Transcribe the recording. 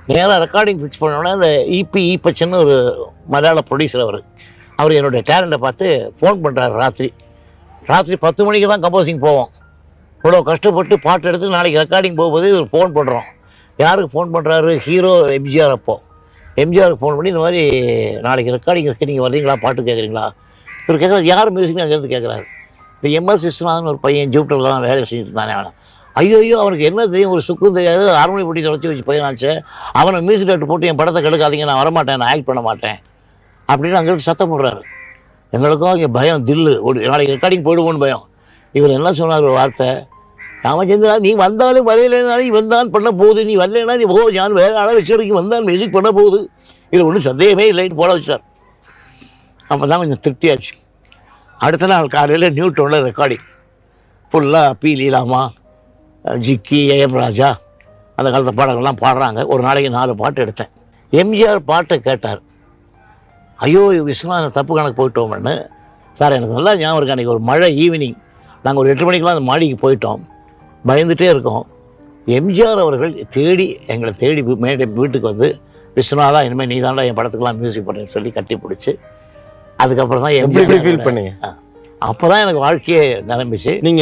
நேராக recording fix பண்ணோன்னே அந்த ஈப்பச்சன்னு ஒரு மலையாள ப்ரொடியூசர் அவர் என்னுடைய டேலண்ட்டை பார்த்து ஃபோன் பண்ணுறாரு. ராத்திரி 10 மணிக்கு தான் கம்போசிங் போவோம். இவ்வளோ கஷ்டப்பட்டு பாட்டு எடுத்து நாளைக்கு ரெக்கார்டிங் போகும்போது இவர் ஃபோன் பண்ணுறோம். யாருக்கு ஃபோன் பண்ணுறாரு? ஹீரோ எம்ஜிஆர். எம்ஜிஆருக்கு ஃபோன் பண்ணி இந்த மாதிரி நாளைக்கு ரெக்கார்டிங் இருக்குது, நீங்கள் வர்றீங்களா, பாட்டு கேட்குறீங்களா? இவர் கேட்குறாரு, யார் மியூசிக்னு அங்கேருந்து கேட்குறாரு. இந்த MS விஸ்வநாதன் ஒரு பையன் ஜூப்டரில் தான் வேலை செஞ்சுட்டு இருந்தானே அவனை. ஐயோ அவனுக்கு என்ன தெரியும், ஒரு சுக்கும் தெரியாது, ஹார்மோனி போட்டி தொலைச்சி வச்சு பையனாச்சு, அவனை மியூசிக் டேரக்டர் போட்டு என் படத்தை கெடுக்காதீங்க, நான் வரமாட்டேன், நான் ஆக்ட் பண்ண மாட்டேன் அப்படின்னு அங்கேருந்து சத்தம் போடுறாரு. எங்களுக்கும் இங்கே பயம், தில்லு நாளைக்கு ரெக்கார்டிங் போயிடுவோன்னு பயம். இவர் என்ன சொன்னார் ஒரு வார்த்தை, ராமச்சந்திரா நீ வந்தாலும் வரையிலேனாலும் நீ வந்தான் பண்ண போகுது, நீ வரலைன்னா நீ நான் வேறு ஆளாக வச்சுருக்கு வந்தான் மியூசிக் பண்ண போகுது, இது ஒன்றும் சந்தேகமே இல்லைன்னு போட வச்சுட்டார். அப்போ தான் கொஞ்சம் திருப்தியாச்சு. அடுத்த நாள் காலையில் நியூட்டனில் ரெக்கார்டிங் ஃபுல்லாக பி லீலாமா, ஜிக்கி, AM ராஜா அந்த காலத்து பாடல்கள்லாம் பாடுறாங்க. ஒரு நாளைக்கு 4 பாட்டு எடுத்தேன். எம்ஜிஆர் பாட்டை கேட்டார். ஐயோ விஸ்வநாதன் தப்பு கணக்கு போயிட்டோம்னு. சார் எனக்கு நல்லா ஞாபகம் இருக்கு, அன்றைக்கி ஒரு மழை ஈவினிங், நாங்கள் ஒரு 8 மணிக்கெலாம் அந்த மாடிக்கு போயிட்டோம், பயந்துகிட்டே இருக்கோம். எம்ஜிஆர் அவர்கள் எங்களை தேடி வீட்டுக்கு வந்து, விஸ்வநாதா இனிமேல் நீ தாண்டா என் படத்துக்கெலாம் மியூசிக் பண்ணுறேன்னு சொல்லி கட்டி பிடிச்சி, அதுக்கப்புறம் தான் எப்படி ஃபீல் பண்ணீங்க? அப்போ தான் எனக்கு வாழ்க்கையே நிரம்பிச்சு. நீங்கள்